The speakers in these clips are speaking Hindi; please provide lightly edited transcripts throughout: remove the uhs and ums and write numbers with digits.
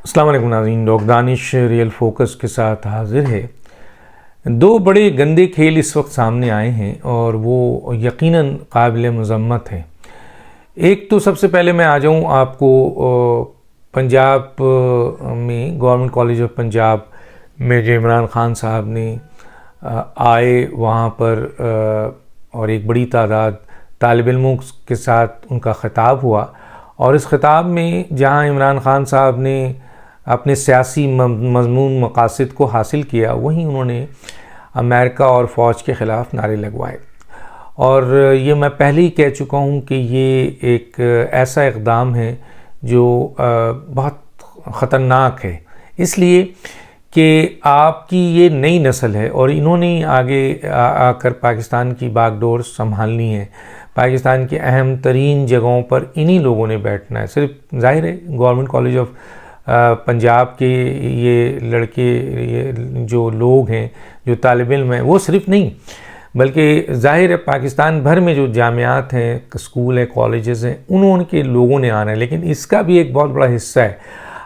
अस्सलाम वालेकुम नाज़रीन, डॉक्टर दानिश रियल फोकस के साथ हाजिर है। दो बड़े गंदे खेल इस वक्त सामने आए हैं और वो यकीनन काबिल मज़म्मत हैं। एक तो सबसे पहले मैं आ जाऊँ आपको पंजाब में गवर्नमेंट कॉलेज ऑफ पंजाब में जो इमरान खान साहब ने आए वहाँ पर और एक बड़ी तादाद तालिब इल्मों के साथ उनका ख़िताब हुआ और इस ख़िताब में जहाँ इमरान खान साहब ने अपने सियासी मज़मून मकासद को हासिल किया, वहीं उन्होंने अमेरिका और फ़ौज के ख़िलाफ़ नारे लगवाए। और ये मैं पहले ही कह चुका हूँ कि ये एक ऐसा इक़दाम है जो बहुत ख़तरनाक है, इसलिए कि आपकी ये नई नस्ल है और इन्होंने आगे आकर पाकिस्तान की बागडोर संभालनी है। पाकिस्तान की अहम तरीन जगहों पर इन्हीं लोगों ने बैठना है। सिर्फ ज़ाहिर है गवर्नमेंट कॉलेज ऑफ पंजाब के ये लड़के, ये जो लोग हैं, जो तालिब इल्म हैं, वो सिर्फ नहीं बल्कि ज़ाहिर है पाकिस्तान भर में जो जामियात हैं, स्कूल हैं, कॉलेजेस हैं, उनके लोगों ने आना है। लेकिन इसका भी एक बहुत बड़ा हिस्सा है।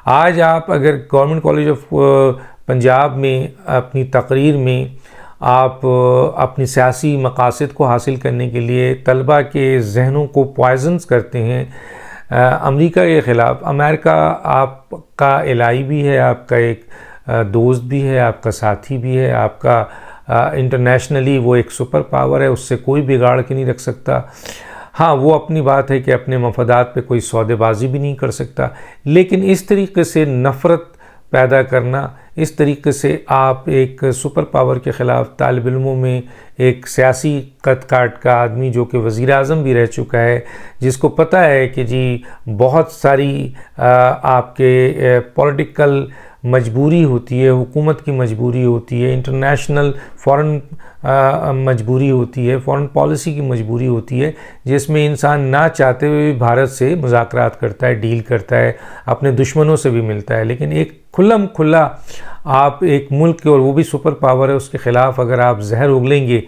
आज आप अगर गवर्नमेंट कॉलेज ऑफ पंजाब में अपनी तकरीर में आप अपनी सियासी मकासद को हासिल करने के लिए तलबा के जहनों को पॉइजन्स करते हैं अमेरिका के ख़िलाफ़। अमेरिका आपका एलाई भी है, आपका एक दोस्त भी है, आपका साथी भी है, आपका इंटरनेशनली वो एक सुपर पावर है, उससे कोई बिगाड़ के नहीं रख सकता। हाँ, वो अपनी बात है कि अपने मफादात पे कोई सौदेबाजी भी नहीं कर सकता। लेकिन इस तरीके से नफ़रत पैदा करना, इस तरीके से आप एक सुपर पावर के ख़िलाफ़ तालिब इल्मों में एक सियासी कद काट का आदमी जो कि वज़ीर आज़म भी रह चुका है, जिसको पता है कि जी बहुत सारी आपके पॉलिटिकल मजबूरी होती है, हुकूमत की मजबूरी होती है, इंटरनेशनल फ़ॉरेन मजबूरी होती है, फ़ॉरेन पॉलिसी की मजबूरी होती है, जिसमें इंसान ना चाहते हुए भी भारत से मुज़ाकरात करता है, डील करता है, अपने दुश्मनों से भी मिलता है। लेकिन एक खुल्ला आप एक मुल्क के, और वो भी सुपर पावर है, उसके ख़िलाफ़ अगर आप जहर उगलेंगे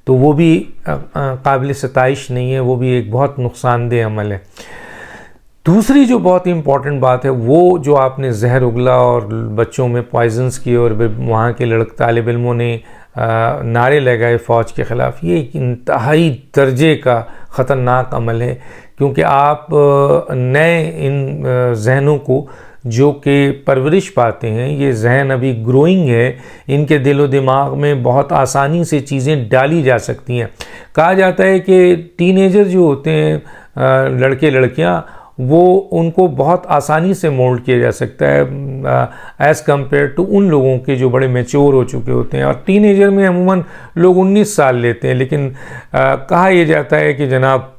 तो वो भी काबिल सताइश नहीं है, वो भी एक बहुत नुकसानदेह अमल है। दूसरी जो बहुत ही इम्पॉर्टेंट बात है, वो जो आपने जहर उगला और बच्चों में पॉइजन्स किए और वहाँ के तालिब इल्मों ने नारे लगाए फ़ौज के ख़िलाफ़, ये एक इंतहाई दर्जे का ख़तरनाक अमल है। क्योंकि आप नए इन जहनों को जो कि परवरिश पाते हैं, ये जहन अभी ग्रोइंग है, इनके दिलो दिमाग में बहुत आसानी से चीज़ें डाली जा सकती हैं। कहा जाता है कि टीनेजर जो होते हैं लड़के लड़कियां, वो उनको बहुत आसानी से मोल्ड किया जा सकता है एज़ कम्पेयर टू उन लोगों के जो बड़े मैच्योर हो चुके होते हैं। और टीनेजर में अमूमन लोग 19 साल लेते हैं, लेकिन कहा यह जाता है कि जनाब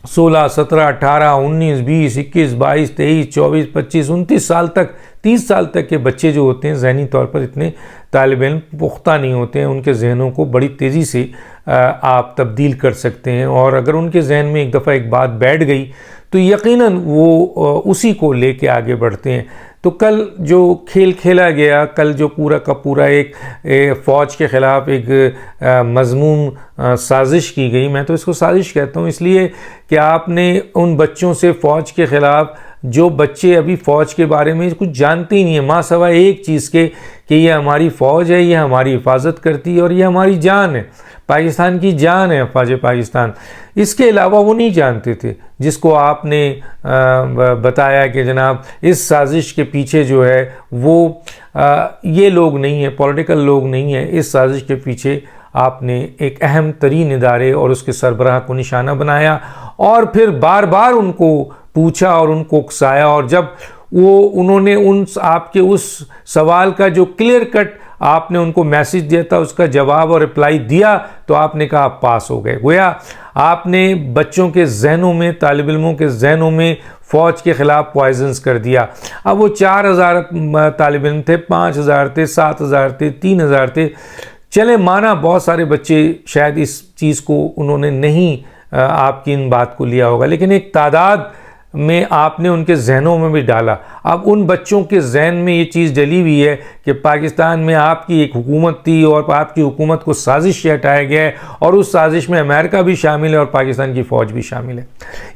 16, 17, 18, 19, 20, 21, 22, 23, 24, 25, 29 साल तक, 30 साल तक के बच्चे जो होते हैं ज़हनी तौर पर इतने तालिब इल्म पुख्ता नहीं होते हैं। उनके जहनों को बड़ी तेज़ी से आप तब्दील कर सकते हैं, और अगर उनके जहन में एक दफ़ा एक बात बैठ गई तो यकीनन वो उसी को लेके आगे बढ़ते हैं। तो कल जो खेल खेला गया, कल जो पूरा का पूरा एक फ़ौज के ख़िलाफ़ एक मज़मूम साजिश की गई, मैं तो इसको साजिश कहता हूँ, इसलिए कि आपने उन बच्चों से फ़ौज के ख़िलाफ़, जो बच्चे अभी फ़ौज के बारे में कुछ जानते ही नहीं है, माँ सवा एक चीज़ के कि ये हमारी फ़ौज है, ये हमारी हिफाजत करती है और ये हमारी जान है, पाकिस्तान की जान है फ़ौज पाकिस्तान, इसके अलावा वो नहीं जानते थे। जिसको आपने बताया कि जनाब इस साजिश के पीछे जो है वो ये लोग नहीं है, पॉलिटिकल लोग नहीं है, इस साजिश के पीछे आपने एक अहम तरीन इदारे और उसके सरबराह को निशाना बनाया और फिर बार बार उनको पूछा और उनको उकसाया। और जब उन्होंने आपके उस सवाल का जो क्लियर कट आपने उनको मैसेज दिया था, उसका जवाब और रिप्लाई दिया, तो आपने कहा आप पास हो गए। गोया आपने बच्चों के जहनों में, तालिब इल्मों के जहनों में फ़ौज के ख़िलाफ़ पॉइजन्स कर दिया। अब वो 4000 तालिब इल्म थे, 5000 थे, 7000 थे, 3000 थे, चले माना बहुत सारे बच्चे शायद इस चीज़ को उन्होंने नहीं आपकी इन बात को लिया होगा, लेकिन एक तादाद में आपने उनके जहनों में भी डाला। अब उन बच्चों के जहन में ये चीज़ डली हुई है कि पाकिस्तान में आपकी एक हुकूमत थी और आपकी हुकूमत को साजिश से हटाया गया है और उस साजिश में अमेरिका भी शामिल है और पाकिस्तान की फ़ौज भी शामिल है।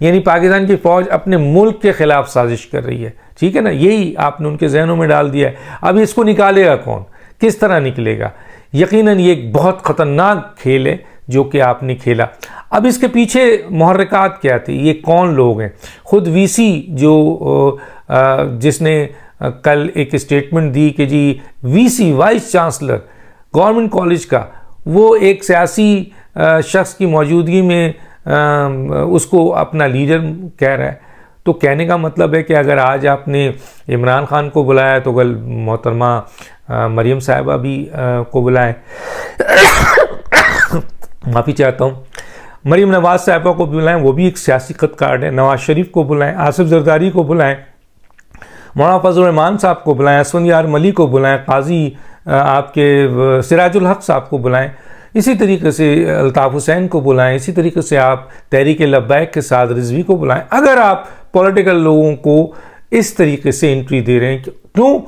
यानी पाकिस्तान की फ़ौज अपने मुल्क के ख़िलाफ़ साजिश कर रही है, ठीक है ना, यही आपने उनके जहनों में डाल दिया है। अब इसको निकालेगा कौन, किस तरह निकलेगा? यकीनन ये एक बहुत ख़तरनाक खेल है जो कि आपने खेला। अब इसके पीछे मुहर्रिकात क्या थी, ये कौन लोग हैं? ख़ुद वीसी जो जिसने कल एक स्टेटमेंट दी कि जी VC vice chancellor government college का वो एक सियासी शख्स की मौजूदगी में उसको अपना लीडर कह रहा है। तो कहने का मतलब है कि अगर आज आपने इमरान खान को बुलाया तो कल मोहतरमा मरीम साहिबा भी को बुलाएं माफ़ी चाहता हूँ, मरीम नवाज साहिबा को बुलाएं, वो भी एक सियासी खत कार्ड है। नवाज शरीफ को बुलाएं, आसिफ जरदारी को बुलाएं, मौलाना फजल रहमान साहब को बुलाएं, असफंदियार मली को बुलाएं, काजी आपके सिराजुल हक साहब को बुलाएं, इसी तरीके से अल्ताफ़ हुसैन को बुलाएं, इसी तरीके से आप तहरीक लब्बैक के साथ रिजवी को बुलाएं। अगर आप पॉलिटिकल लोगों को इस तरीके से एंट्री दे रहे हैं, क्यों?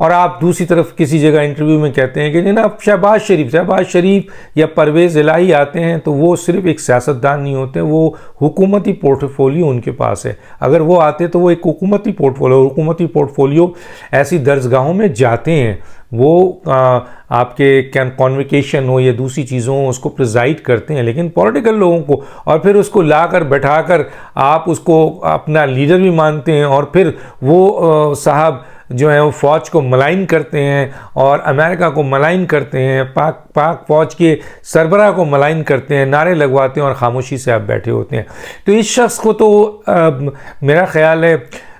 और आप दूसरी तरफ किसी जगह इंटरव्यू में कहते हैं कि जनाब शहबाज शरीफ या परवेज़ इलाही आते हैं तो वो सिर्फ एक सियासतदान नहीं होते, वो हुकूमती पोर्टफोलियो उनके पास है। अगर वो आते तो वो एक हुकूमती पोर्टफोलियो ऐसी दर्जगाहों में जाते हैं, वो आपके कॉन्वोकेशन हो या दूसरी चीज़ों हो उसको प्रिजाइड करते हैं। लेकिन पॉलिटिकल लोगों को और फिर उसको लाकर बैठाकर आप उसको अपना लीडर भी मानते हैं और फिर वो साहब जो है वो फ़ौज को मलाइन करते हैं और अमेरिका को मलाइन करते हैं, पाक फ़ौज के सरबराह को मलाइन करते हैं, नारे लगवाते हैं और ख़ामोशी से आप बैठे होते हैं। तो इस शख्स को तो मेरा ख़्याल है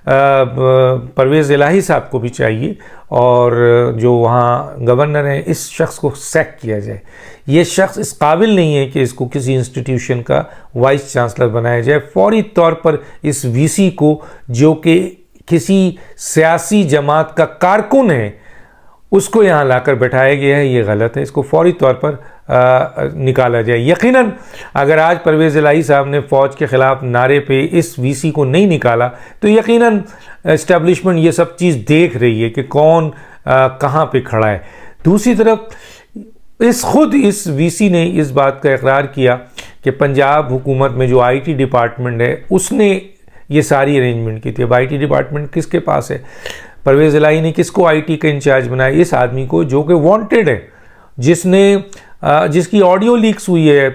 परवेज़ इलाही साहब को भी चाहिए और जो वहाँ गवर्नर हैं इस शख्स को सैक किया जाए। ये शख्स इस काबिल नहीं है कि इसको किसी इंस्टीट्यूशन का वाइस चांसलर बनाया जाए। फौरी तौर पर इस वीसी को, जो कि किसी सियासी जमात का कारकुन है, उसको यहाँ लाकर बैठाया गया है, ये गलत है। इसको फौरी तौर पर निकाला जाए। यकीनन अगर आज परवेज़ इलाही साहब ने फ़ौज के ख़िलाफ़ नारे पे इस वीसी को नहीं निकाला तो यकीनन एस्टेब्लिशमेंट ये सब चीज़ देख रही है कि कौन कहाँ पे खड़ा है। दूसरी तरफ खुद इस वीसी ने इस बात का इकरार किया कि पंजाब हुकूमत में जो IT डिपार्टमेंट है उसने ये सारी अरेंजमेंट की थी। अब IT डिपार्टमेंट किसके पास है? परवेज़ इलाही ने किसको IT का इंचार्ज बनाया? इस आदमी को जो कि वांटेड है, जिसकी ऑडियो लीक्स हुई है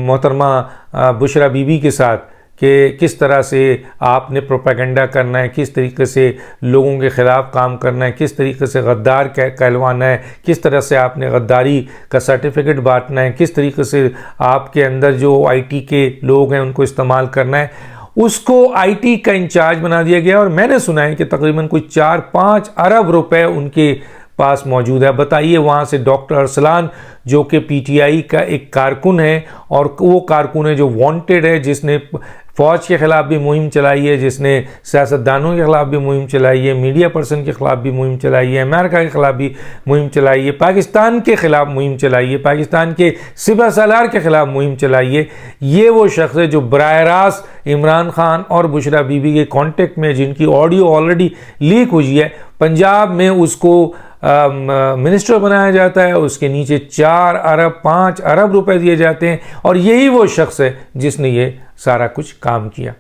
मोहतरमा बुशरा बीबी के साथ कि किस तरह से आपने प्रोपेगेंडा करना है, किस तरीके से लोगों के ख़िलाफ़ काम करना है, किस तरीके से गद्दार कहलवाना है, किस तरह से आपने गद्दारी का सर्टिफिकेट बांटना है, किस तरीके से आपके अंदर जो IT के लोग हैं उनको इस्तेमाल करना है, उसको IT का इंचार्ज बना दिया गया। और मैंने सुना है कि तकरीबन कोई 4-5 अरब रुपए उनके पास मौजूद है। बताइए, वहाँ से डॉक्टर अरसलान जो कि PTI का एक कारकुन है और वो कारकुन है जो वांटेड है, जिसने फ़ौज के ख़िलाफ़ भी मुहिम चलाई है, जिसने सियासतदानों के ख़िलाफ़ भी मुहिम चलाई है, मीडिया पर्सन के ख़िलाफ़ भी मुहिम चलाई है, अमेरिका के ख़िलाफ़ भी मुहिम चलाई है, पाकिस्तान के ख़िलाफ़ मुहिम चलाई है, पाकिस्तान के सिपह सालार के ख़िलाफ़ मुहिम चलाई है। ये वो शख्स है जो बराह रास्त इमरान खान और बुशरा बीबी के कॉन्टेक्ट में, जिनकी ऑडियो ऑलरेडी लीक हुई है। पंजाब में उसको मिनिस्टर बनाया जाता है, उसके नीचे 4 अरब 5 अरब रुपए दिए जाते हैं और यही वो शख्स है जिसने ये सारा कुछ काम किया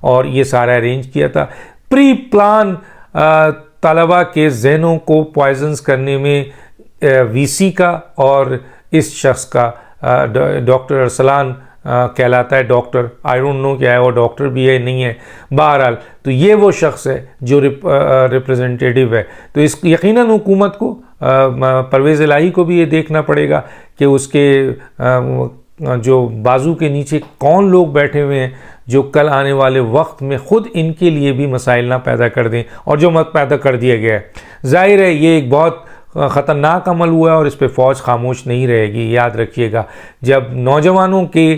और ये सारा अरेंज किया था। प्री प्लान तलबा के जहनों को पॉइजन्स करने में वीसी का और इस शख्स का डॉक्टर अरसलान कहलाता है। डॉक्टर, आई डोंट नो क्या है वो, डॉक्टर भी है नहीं है, बहरहाल तो ये वो शख्स है जो रिप्रेजेंटेटिव है। तो इस यकीनन हुकूमत को, परवेज़ इलाही को भी ये देखना पड़ेगा कि उसके जो बाजू के नीचे कौन लोग बैठे हुए हैं जो कल आने वाले वक्त में ख़ुद इनके लिए भी मसाइल ना पैदा कर दें, और जो मत पैदा कर दिया गया है। ज़ाहिर है ये एक बहुत ख़तरनाक अमल हुआ है और इस पर फ़ौज खामोश नहीं रहेगी। याद रखिएगा, जब नौजवानों के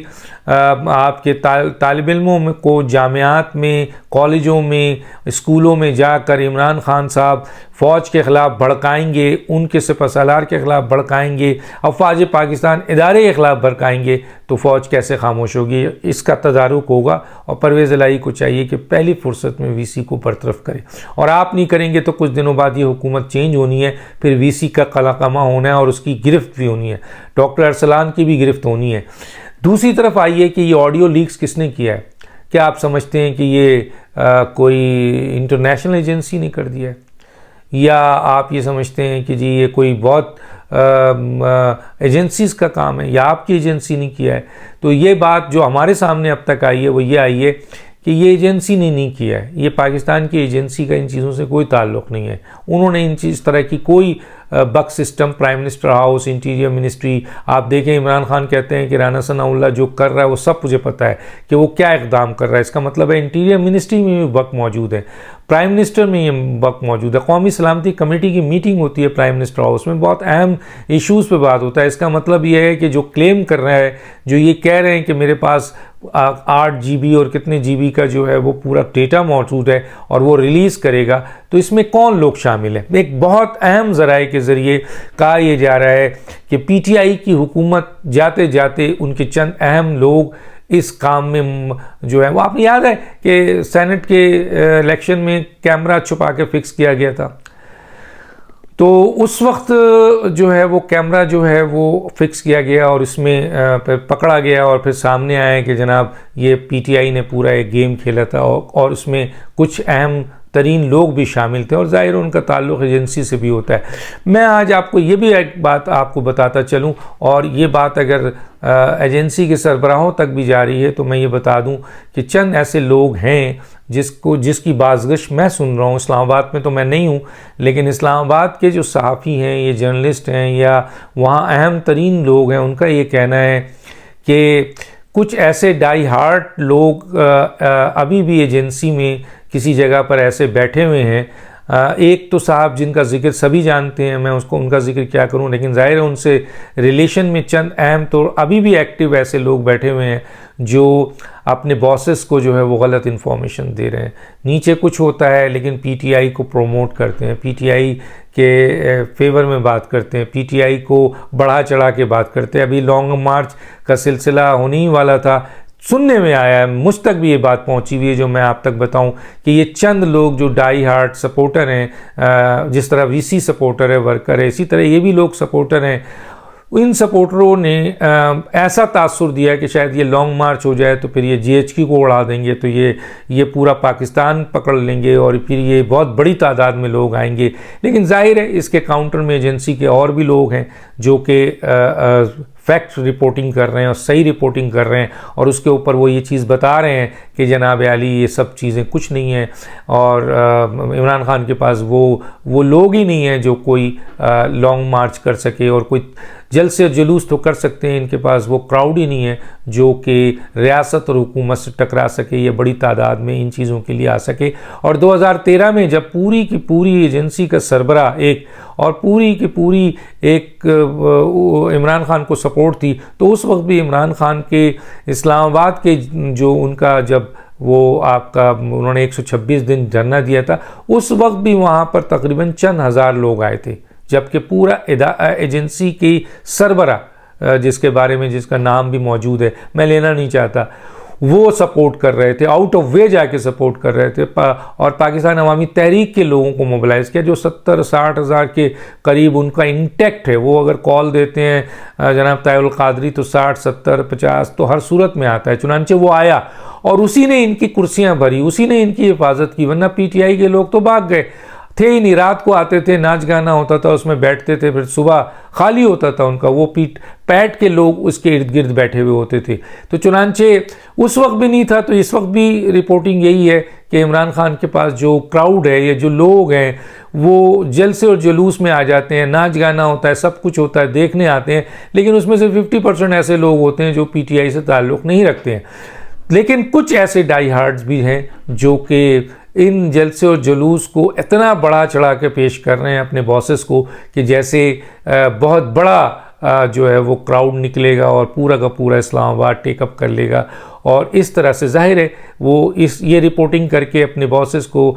आपके तालिब इल्मों को जामियात में, कॉलेजों में, स्कूलों में जाकर इमरान खान साहब फ़ौज के ख़िलाफ़ भड़काएंगे, उनके सिपहसालार के ख़िलाफ़ भड़काएंगे, अफ़वाज पाकिस्तान इदारे के ख़िलाफ़ भड़काएंगे, तो फ़ौज कैसे खामोश होगी? इसका तदारुक होगा और परवेज़ इलाही को चाहिए कि पहली फ़ुर्सत में वीसी को बरतरफ करे। और आप नहीं करेंगे तो कुछ दिनों बाद ये हुकूमत चेंज होनी है, फिर वीसी का कलाकमा होना है और उसकी गिरफ्त भी होनी है, डॉक्टर अरसलान की भी गिरफ्त होनी है। दूसरी तरफ आइए कि ये ऑडियो लीक्स किसने किया है? क्या आप समझते हैं कि ये कोई इंटरनेशनल एजेंसी ने कर दिया है, या आप ये समझते हैं कि जी ये कोई बहुत एजेंसीज़ का काम है, या आपकी एजेंसी ने किया है? तो ये बात जो हमारे सामने अब तक आई है वो ये आई है कि ये एजेंसी ने नहीं किया है, ये पाकिस्तान की एजेंसी का इन चीज़ों से कोई ताल्लुक़ नहीं है। उन्होंने इस तरह की कोई बक system, prime minister house, interior ministry, आप देखें इमरान खान कहते हैं कि राना सनाउल्लाह जो कर रहा है वो सब मुझे पता है कि वो क्या इक़दाम कर रहा है। इसका मतलब है इंटीरियर मिनिस्ट्री में भी बक मौजूद है, प्राइम मिनिस्टर में ये बक मौजूद है। कौमी सलामती कमेटी की मीटिंग होती है प्राइम मिनिस्टर हाउस में, बहुत अहम इश्यूज़ पे बात होता है। इसका मतलब ये है कि जो क्लेम कर रहा है, जो ये कह रहे हैं कि मेरे पास 8 GB और कितने GB का जो है वो पूरा डेटा मौजूद है और वो रिलीज़ करेगा, तो इसमें कौन लोग शामिल हैं? एक बहुत अहम ज़राए के ज़रिए कहा यह जा रहा है कि PTI की हुकूमत जाते जाते उनके चंद अहम लोग इस काम में जो है वो, आपको याद है कि सेनेट के इलेक्शन में कैमरा छुपा के फिक्स किया गया था, तो उस वक्त जो है वो कैमरा जो है वो फिक्स किया गया और इसमें फिर पकड़ा गया और फिर सामने आया कि जनाब ये PTI ने पूरा एक गेम खेला था और उसमें कुछ अहम तरीन लोग भी शामिल थे और ज़ाहिर उनका ताल्लुक़ एजेंसी से भी होता है। मैं आज आपको ये भी एक बात आपको बताता चलूं, और ये बात अगर एजेंसी के सरबराहों तक भी जा रही है तो मैं ये बता दूं कि चंद ऐसे लोग हैं जिसकी बाज़गश मैं सुन रहा हूँ। इस्लामाबाद में तो मैं नहीं हूँ, लेकिन इस्लामाबाद के जो सहाफ़ी हैं, ये जर्नलिस्ट हैं या वहाँ अहम तरीन लोग हैं, उनका ये कहना है कि कुछ ऐसे डाई हार्ट लोग अभी भी एजेंसी में किसी जगह पर ऐसे बैठे हुए हैं। एक तो साहब जिनका जिक्र सभी जानते हैं, मैं उनका जिक्र क्या करूं, लेकिन ज़ाहिर है उनसे रिलेशन में चंद अहम तो अभी भी एक्टिव ऐसे लोग बैठे हुए हैं जो अपने बॉसेस को जो है वो गलत इन्फॉर्मेशन दे रहे हैं। नीचे कुछ होता है लेकिन PTI को प्रमोट करते हैं, PTI के फेवर में बात करते हैं, PTI को बढ़ा चढ़ा के बात करते हैं। अभी लॉन्ग मार्च का सिलसिला होने ही वाला था, सुनने में आया है, मुझ तक भी ये बात पहुंची हुई है जो मैं आप तक बताऊं कि ये चंद लोग जो डाई हार्ट सपोर्टर हैं, जिस तरह VC सपोर्टर है, वर्कर है, इसी तरह ये भी लोग सपोर्टर हैं। इन सपोर्टरों ने ऐसा तासुर दिया कि शायद ये लॉन्ग मार्च हो जाए तो फिर ये GHQ को उड़ा देंगे, तो ये पूरा पाकिस्तान पकड़ लेंगे और फिर ये बहुत बड़ी तादाद में लोग आएंगे। लेकिन जाहिर है इसके काउंटर में एजेंसी के और भी लोग हैं जो कि फैक्ट रिपोर्टिंग कर रहे हैं और सही रिपोर्टिंग कर रहे हैं, और उसके ऊपर वो ये चीज़ बता रहे हैं कि जनाब अली ये सब चीज़ें कुछ नहीं हैं और इमरान खान के पास वो लोग ही नहीं हैं जो कोई लॉन्ग मार्च कर सके, और कोई जलसे और जुलूस तो कर सकते हैं, इनके पास वो क्राउड ही नहीं है जो कि रियासत और हुकूमत से टकरा सके या बड़ी तादाद में इन चीज़ों के लिए आ सके। और 2013 में जब पूरी की पूरी एजेंसी का सरबराह एक और पूरी की पूरी एक इमरान खान को सपोर्ट थी, तो उस वक्त भी इमरान खान के इस्लामाबाद के जो उनका जब वो आपका उन्होंने 126 दिन धरना दिया था, उस वक्त भी वहाँ पर तकरीबन चंद हज़ार लोग आए थे, जबकि पूरा एजेंसी की सरबराह जिसके बारे में जिसका नाम भी मौजूद है, मैं लेना नहीं चाहता, वो सपोर्ट कर रहे थे, आउट ऑफ वे जाके सपोर्ट कर रहे थे। और पाकिस्तान अवामी तहरीक के लोगों को मोबिलाइज़ किया जो 70-60 हज़ार के करीब उनका इंटेक्ट है। वो अगर कॉल देते हैं जनाब तायुल कादरी तो 60, 70, 50 तो हर सूरत में आता है। चुनांचे वो आया और उसी ने इनकी कुर्सियाँ भरी, उसी ने इनकी हिफाजत की, वरना PTI के लोग तो भाग गए थे ही नहीं। रात को आते थे, नाच गाना होता था, उसमें बैठते थे, फिर सुबह खाली होता था उनका, वो पैट के लोग उसके इर्द गिर्द बैठे हुए होते थे। तो चुनांचे उस वक्त भी नहीं था, तो इस वक्त भी रिपोर्टिंग यही है कि इमरान खान के पास जो क्राउड है या जो लोग हैं वो जलसे और जुलूस में आ जाते हैं, नाच गाना होता है, सब कुछ होता है, देखने आते हैं, लेकिन उसमें से 50% ऐसे लोग होते हैं जो PTI से ताल्लुक़ नहीं रखते हैं। लेकिन कुछ ऐसे डाई हार्ड्स भी हैं जो कि इन जलसे और जुलूस को इतना बढ़ा चढ़ा के पेश कर रहे हैं अपने बॉसेस को कि जैसे बहुत बड़ा जो है वो क्राउड निकलेगा और पूरा का पूरा इस्लामाबाद टेकअप कर लेगा। और इस तरह से जाहिर है वो ये रिपोर्टिंग करके अपने बॉसेस को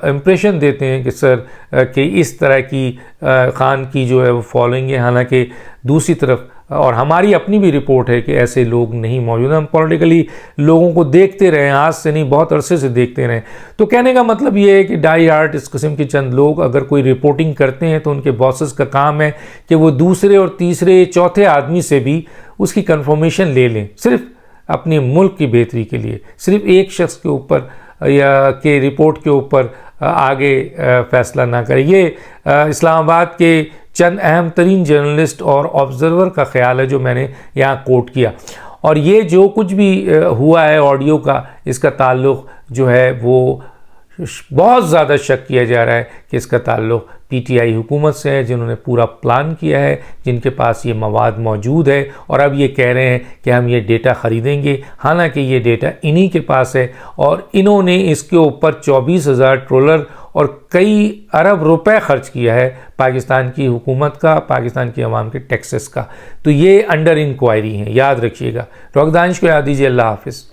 इम्प्रेशन देते हैं कि सर कि इस तरह की खान की जो है वो फॉलोइंग है। हालांकि दूसरी तरफ और हमारी अपनी भी रिपोर्ट है कि ऐसे लोग नहीं मौजूद हैं। हम पॉलिटिकली लोगों को देखते रहे, आज से नहीं बहुत अरसे से देखते रहे। तो कहने का मतलब ये है कि डाई हार्ट इस किस्म के चंद लोग अगर कोई रिपोर्टिंग करते हैं तो उनके बॉसेस का काम है कि वो दूसरे और तीसरे चौथे आदमी से भी उसकी कंफर्मेशन ले लें, सिर्फ अपने मुल्क की बेहतरी के लिए। सिर्फ एक शख्स के ऊपर या के रिपोर्ट के ऊपर आगे फैसला ना करें। ये इस्लामाबाद के चंद अहम तरीन जर्नलिस्ट और ऑब्जर्वर का ख्याल है जो मैंने यहाँ कोट किया। और ये जो कुछ भी हुआ है ऑडियो का, इसका ताल्लुक़ जो है वो बहुत ज़्यादा शक किया जा रहा है कि इसका ताल्लुक़ पीटीआई हुकूमत से है, जिन्होंने पूरा प्लान किया है, जिनके पास ये मवाद मौजूद है और अब ये कह रहे हैं कि हम ये डेटा ख़रीदेंगे। हालांकि ये डेटा इन्हीं के पास है और इन्होंने इसके ऊपर 24,000 ट्रोलर और कई अरब रुपए खर्च किया है पाकिस्तान की हुकूमत का, पाकिस्तान की आवाम के टैक्सेस का। तो ये अंडर इंक्वायरी हैं, याद रखिएगा। डॉक्टर दानिश को याद दीजिए। अल्लाह हाफिज़।